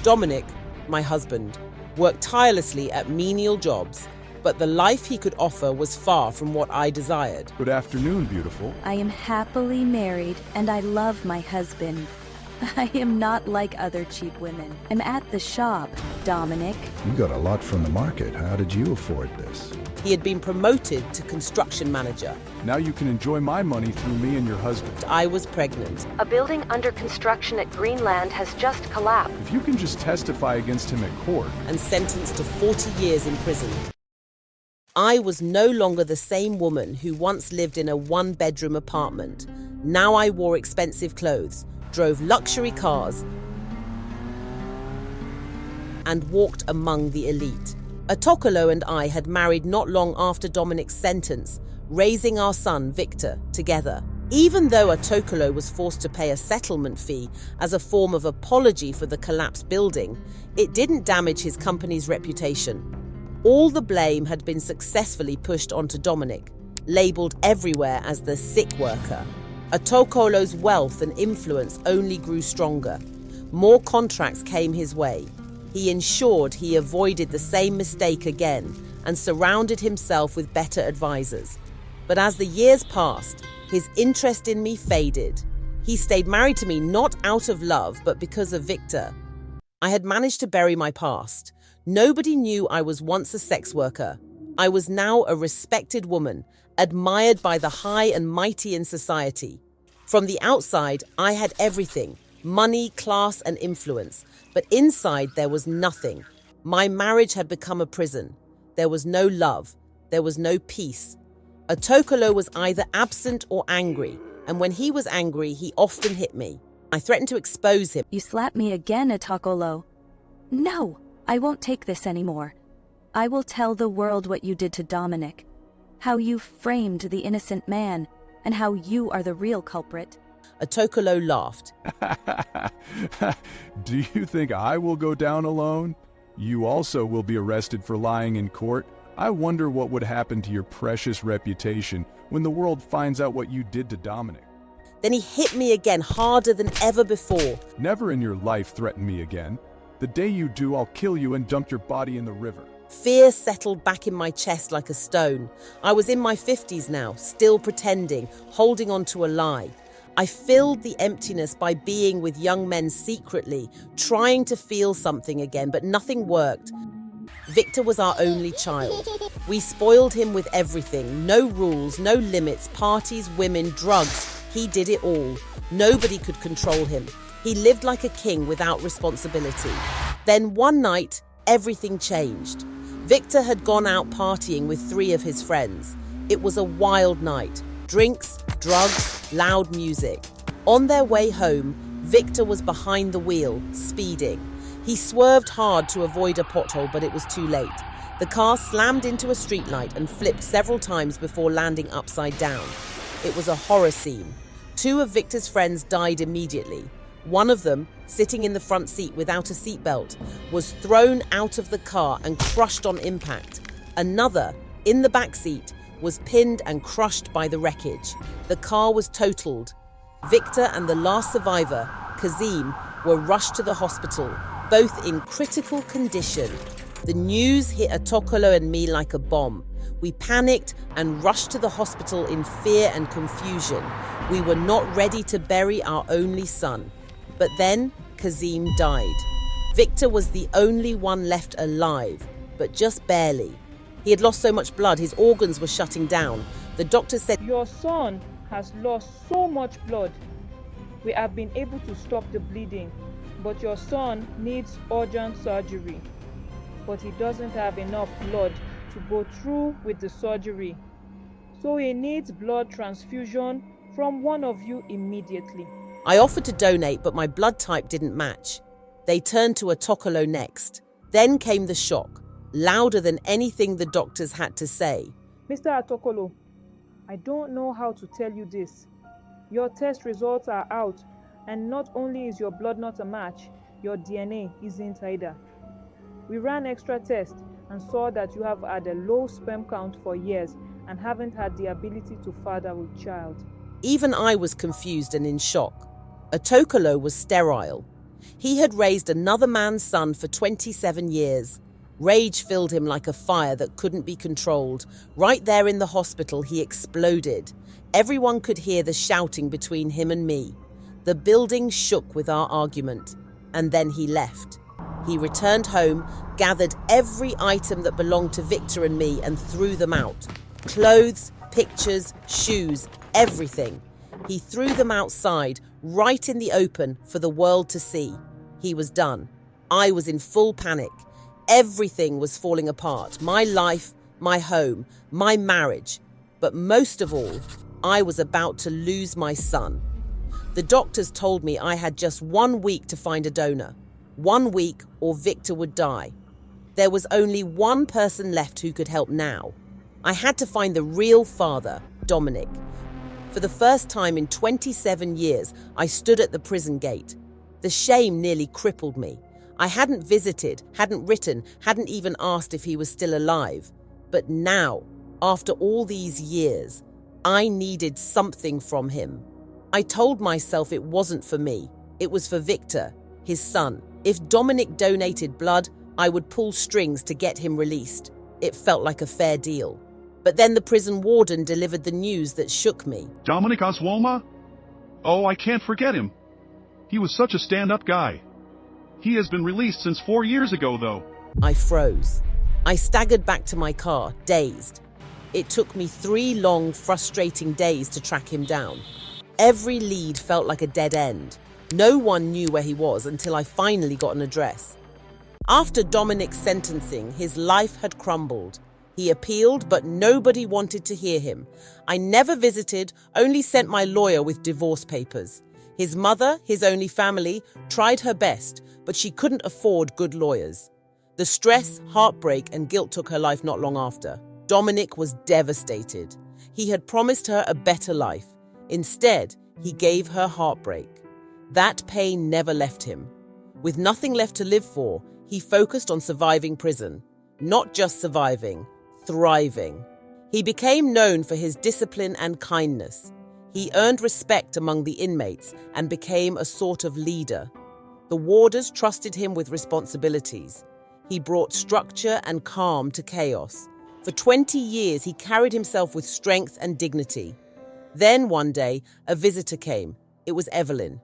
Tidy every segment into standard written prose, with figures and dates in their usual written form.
Dominic, my husband, worked tirelessly at menial jobs, but the life he could offer was far from what I desired. Good afternoon, beautiful. I am happily married and I love my husband. I am not like other cheap women. I'm at the shop, Dominic. You got a lot from the market. How did you afford this? He had been promoted to construction manager. Now you can enjoy my money through me and your husband. I was pregnant. A building under construction at Greenland has just collapsed. If you can just testify against him at court. And sentenced to 40 years in prison. I was no longer the same woman who once lived in a one-bedroom apartment. Now I wore expensive clothes, drove luxury cars, and walked among the elite. Atokolo and I had married not long after Dominic's sentence, raising our son, Victor, together. Even though Atokolo was forced to pay a settlement fee as a form of apology for the collapsed building, it didn't damage his company's reputation. All the blame had been successfully pushed onto Dominic, labelled everywhere as the sick worker. Atokolo's wealth and influence only grew stronger. More contracts came his way. He ensured he avoided the same mistake again and surrounded himself with better advisors. But as the years passed, his interest in me faded. He stayed married to me not out of love, but because of Victor. I had managed to bury my past. Nobody knew I was once a sex worker. I was now a respected woman, admired by the high and mighty in society. From the outside, I had everything: money, class, and influence. But inside, there was nothing. My marriage had become a prison. There was no love. There was no peace. Atokolo was either absent or angry, and when he was angry, he often hit me. I threatened to expose him. You slapped me again, Atokolo. No, I won't take this anymore. I will tell the world what you did to Dominic, how you framed the innocent man, and how you are the real culprit. Atokolo laughed. Do you think I will go down alone? You also will be arrested for lying in court. I wonder what would happen to your precious reputation when the world finds out what you did to Dominic. Then he hit me again, harder than ever before. Never in your life threaten me again. The day you do, I'll kill you and dump your body in the river. Fear settled back in my chest like a stone. I was in my 50s now, still pretending, holding on to a lie. I filled the emptiness by being with young men secretly, trying to feel something again, but nothing worked. Victor was our only child. We spoiled him with everything. No rules, no limits, parties, women, drugs. He did it all. Nobody could control him. He lived like a king without responsibility. Then one night, everything changed. Victor had gone out partying with 3 of his friends. It was a wild night. Drinks, drugs, loud music. On their way home, Victor was behind the wheel, speeding. He swerved hard to avoid a pothole, but it was too late. The car slammed into a streetlight and flipped several times before landing upside down. It was a horror scene. 2 of Victor's friends died immediately. One of them, sitting in the front seat without a seatbelt, was thrown out of the car and crushed on impact. Another, in the back seat, was pinned and crushed by the wreckage. The car was totaled. Victor and the last survivor, Kazim, were rushed to the hospital, both in critical condition. The news hit Atokolo and me like a bomb. We panicked and rushed to the hospital in fear and confusion. We were not ready to bury our only son. But then Kazim died. Victor was the only one left alive, but just barely. He had lost so much blood, his organs were shutting down. The doctor said, "Your son has lost so much blood. We have been able to stop the bleeding, but your son needs urgent surgery. But he doesn't have enough blood to go through with the surgery. So he needs blood transfusion from one of you immediately." I offered to donate, but my blood type didn't match. They turned to Atokolo next. Then came the shock, louder than anything the doctors had to say. "Mr. Atokolo, I don't know how to tell you this. Your test results are out, and not only is your blood not a match, your DNA isn't either. We ran extra tests and saw that you have had a low sperm count for years and haven't had the ability to father a child." Even I was confused and in shock. Atokolo was sterile. He had raised another man's son for 27 years. Rage filled him like a fire that couldn't be controlled. Right there in the hospital, he exploded. Everyone could hear the shouting between him and me. The building shook with our argument, and then he left. He returned home, gathered every item that belonged to Victor and me and threw them out. Clothes, pictures, shoes, everything. He threw them outside, right in the open for the world to see. He was done. I was in full panic. Everything was falling apart. My life, my home, my marriage. But most of all, I was about to lose my son. The doctors told me I had just 1 week to find a donor. 1 week or Victor would die. There was only one person left who could help now. I had to find the real father, Dominic. For the first time in 27 years, I stood at the prison gate. The shame nearly crippled me. I hadn't visited, hadn't written, hadn't even asked if he was still alive. But now, after all these years, I needed something from him. I told myself it wasn't for me. It was for Victor, his son. If Dominic donated blood, I would pull strings to get him released. It felt like a fair deal. But then the prison warden delivered the news that shook me. Dominic Oswalma? Oh, I can't forget him. He was such a stand-up guy. He has been released since 4 years ago, though. I froze. I staggered back to my car, dazed. It took me 3 long, frustrating days to track him down. Every lead felt like a dead end. No one knew where he was until I finally got an address. After Dominic's sentencing, his life had crumbled. He appealed, but nobody wanted to hear him. I never visited, only sent my lawyer with divorce papers. His mother, his only family, tried her best, but she couldn't afford good lawyers. The stress, heartbreak, and guilt took her life not long after. Dominic was devastated. He had promised her a better life. Instead, he gave her heartbreak. That pain never left him. With nothing left to live for, he focused on surviving prison. Not just surviving, thriving. He became known for his discipline and kindness. He earned respect among the inmates and became a sort of leader. The warders trusted him with responsibilities. He brought structure and calm to chaos. For 20 years, he carried himself with strength and dignity. Then one day, a visitor came. It was Evelyn.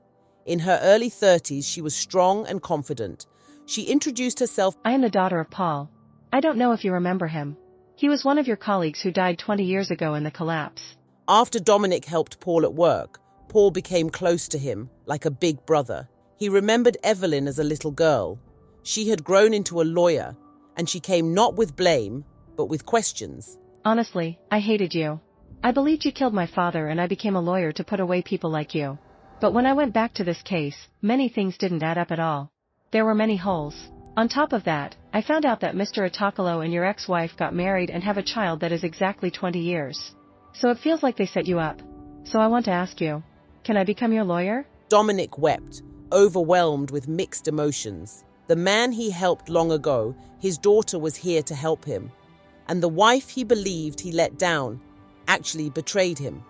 In her early 30s, she was strong and confident. She introduced herself. I am the daughter of Paul. I don't know if you remember him. He was one of your colleagues who died 20 years ago in the collapse. After Dominic helped Paul at work, Paul became close to him, like a big brother. He remembered Evelyn as a little girl. She had grown into a lawyer, and she came not with blame, but with questions. Honestly, I hated you. I believed you killed my father and I became a lawyer to put away people like you. But when I went back to this case, many things didn't add up at all. There were many holes. On top of that, I found out that Mr. Otakalo and your ex-wife got married and have a child that is exactly 20 years. So it feels like they set you up. So I want to ask you, can I become your lawyer? Dominic wept, overwhelmed with mixed emotions. The man he helped long ago, his daughter was here to help him. And the wife he believed he let down, actually betrayed him,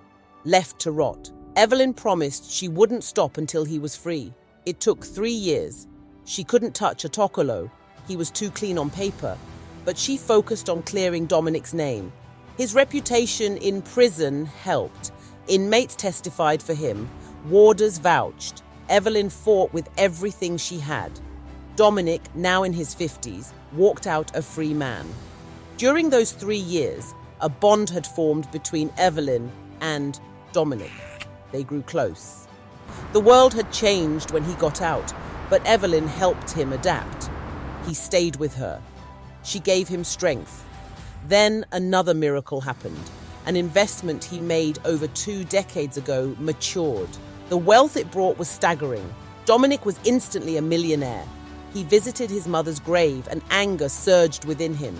left to rot. Evelyn promised she wouldn't stop until he was free. It took 3 years. She couldn't touch Otakalo. He was too clean on paper. But she focused on clearing Dominic's name. His reputation in prison helped. Inmates testified for him. Warders vouched. Evelyn fought with everything she had. Dominic, now in his 50s, walked out a free man. During those 3 years, a bond had formed between Evelyn and Dominic. They grew close. The world had changed when he got out, but Evelyn helped him adapt. He stayed with her. She gave him strength. Then another miracle happened. An investment he made over 2 decades ago matured. The wealth it brought was staggering. Dominic was instantly a millionaire. He visited his mother's grave and anger surged within him.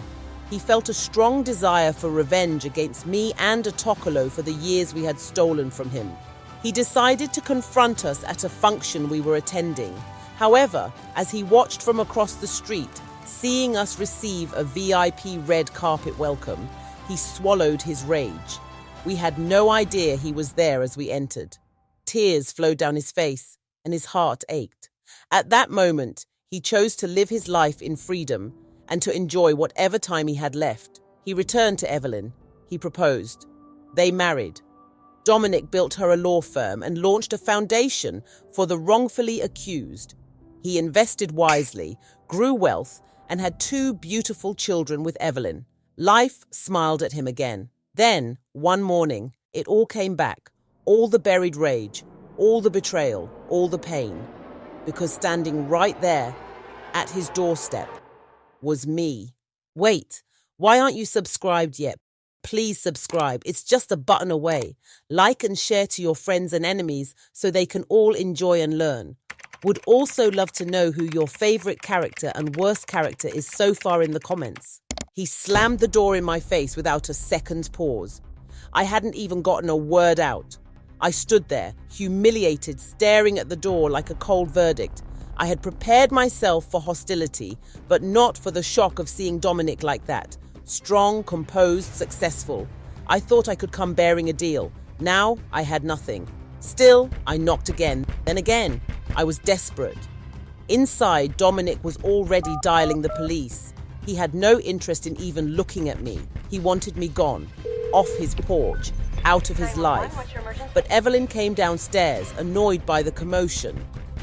He felt a strong desire for revenge against me and Otakalo for the years we had stolen from him. He decided to confront us at a function we were attending. However, as he watched from across the street, seeing us receive a VIP red carpet welcome, he swallowed his rage. We had no idea he was there as we entered. Tears flowed down his face, and his heart ached. At that moment, he chose to live his life in freedom and to enjoy whatever time he had left. He returned to Evelyn. He proposed. They married. Dominic built her a law firm and launched a foundation for the wrongfully accused. He invested wisely, grew wealth, and had 2 beautiful children with Evelyn. Life smiled at him again. Then, one morning, it all came back. All the buried rage, all the betrayal, all the pain. Because standing right there, at his doorstep, was me. Wait, why aren't you subscribed yet? Please subscribe. It's just a button away. Like and share to your friends and enemies so they can all enjoy and learn. Would also love to know who your favorite character and worst character is so far in the comments. He slammed the door in my face without a second's pause. I hadn't even gotten a word out. I stood there, humiliated, staring at the door like a cold verdict. I had prepared myself for hostility, but not for the shock of seeing Dominic like that. Strong, composed, successful. I thought I could come bearing a deal. Now I had nothing. Still, I knocked again, then again. I was desperate. Inside, Dominic was already dialing the police. He had no interest in even looking at me. He wanted me gone, off his porch, out of his life. But Evelyn came downstairs, annoyed by the commotion.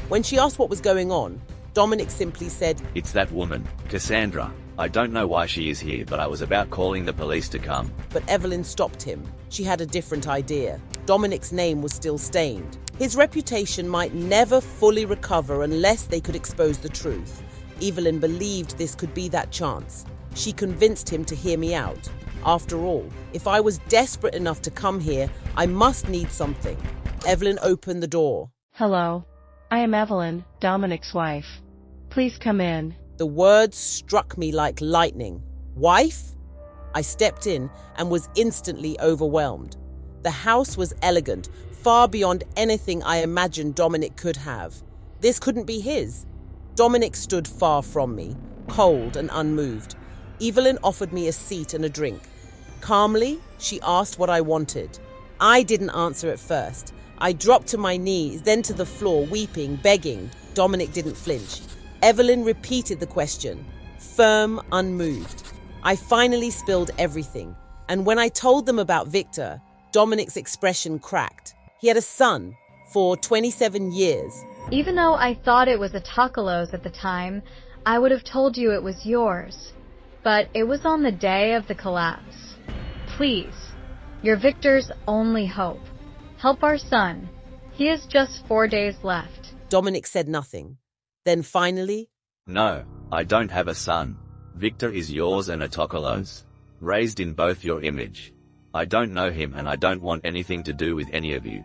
When she asked what was going on, Dominic simply said, "It's that woman, Cassandra. I don't know why she is here, but I was about calling the police to come." But Evelyn stopped him. She had a different idea. Dominic's name was still stained. His reputation might never fully recover unless they could expose the truth. Evelyn believed this could be that chance. She convinced him to hear me out. After all, if I was desperate enough to come here, I must need something. Evelyn opened the door. Hello. I am Evelyn, Dominic's wife. Please come in. The words struck me like lightning. Wife? I stepped in and was instantly overwhelmed. The house was elegant, far beyond anything I imagined Dominic could have. This couldn't be his. Dominic stood far from me, cold and unmoved. Evelyn offered me a seat and a drink. Calmly, she asked what I wanted. I didn't answer at first. I dropped to my knees, then to the floor, weeping, begging. Dominic didn't flinch. Evelyn repeated the question, firm, unmoved. I finally spilled everything, and when I told them about Victor, Dominic's expression cracked. He had a son for 27 years. Even though I thought it was a Tokolo's at the time, I would have told you it was yours. But it was on the day of the collapse. Please, you're Victor's only hope. Help our son. He has just 4 days left. Dominic said nothing. Then finally, "No, I don't have a son. Victor is yours and a Tokolo's, raised in both your image. I don't know him and I don't want anything to do with any of you.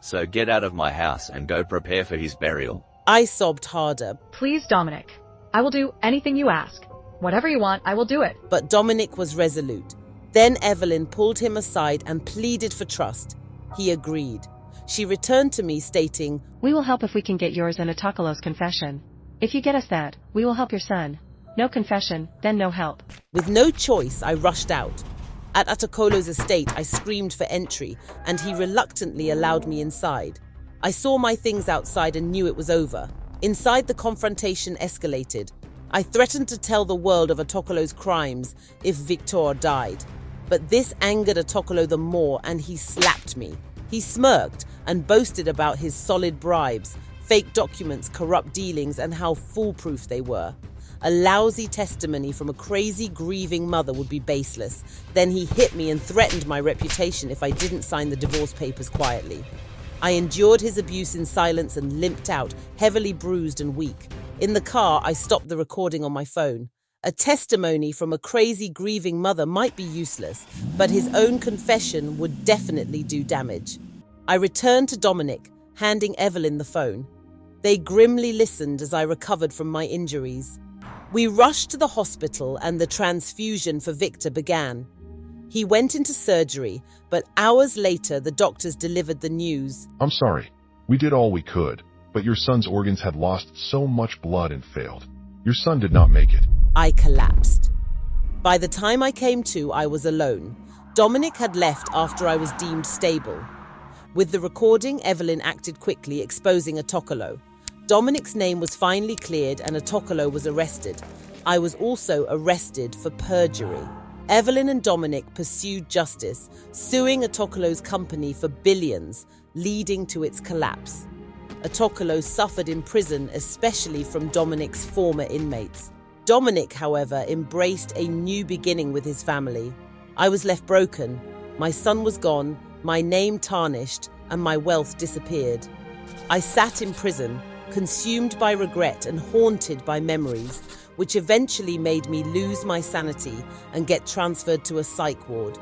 So get out of my house and go prepare for his burial." I sobbed harder. Please, Dominic. I will do anything you ask. Whatever you want, I will do it. But Dominic was resolute. Then Evelyn pulled him aside and pleaded for trust. He agreed. She returned to me stating, We will help if we can get yours and Atokolo's confession. If you get us that, we will help your son. No confession, then no help. With no choice, I rushed out. At Atokolo's estate, I screamed for entry, and he reluctantly allowed me inside. I saw my things outside and knew it was over. Inside, the confrontation escalated. I threatened to tell the world of Atokolo's crimes if Victor died. But this angered Atokolo the more, and he slapped me. He smirked and boasted about his solid bribes, fake documents, corrupt dealings, and how foolproof they were. A lousy testimony from a crazy, grieving mother would be baseless. Then he hit me and threatened my reputation if I didn't sign the divorce papers quietly. I endured his abuse in silence and limped out, heavily bruised and weak. In the car, I stopped the recording on my phone. A testimony from a crazy, grieving mother might be useless, but his own confession would definitely do damage. I returned to Dominic, handing Evelyn the phone. They grimly listened as I recovered from my injuries. We rushed to the hospital and the transfusion for Victor began. He went into surgery, but hours later the doctors delivered the news. "I'm sorry. We did all we could, but your son's organs had lost so much blood and failed. Your son did not make it." I collapsed. By the time I came to, I was alone. Dominic had left after I was deemed stable. With the recording, Evelyn acted quickly, exposing Atokolo. Dominic's name was finally cleared and Otokolo was arrested. I was also arrested for perjury. Evelyn and Dominic pursued justice, suing Otokolo's company for billions, leading to its collapse. Otokolo suffered in prison, especially from Dominic's former inmates. Dominic, however, embraced a new beginning with his family. I was left broken. My son was gone, my name tarnished, and my wealth disappeared. I sat in prison, consumed by regret and haunted by memories, which eventually made me lose my sanity and get transferred to a psych ward.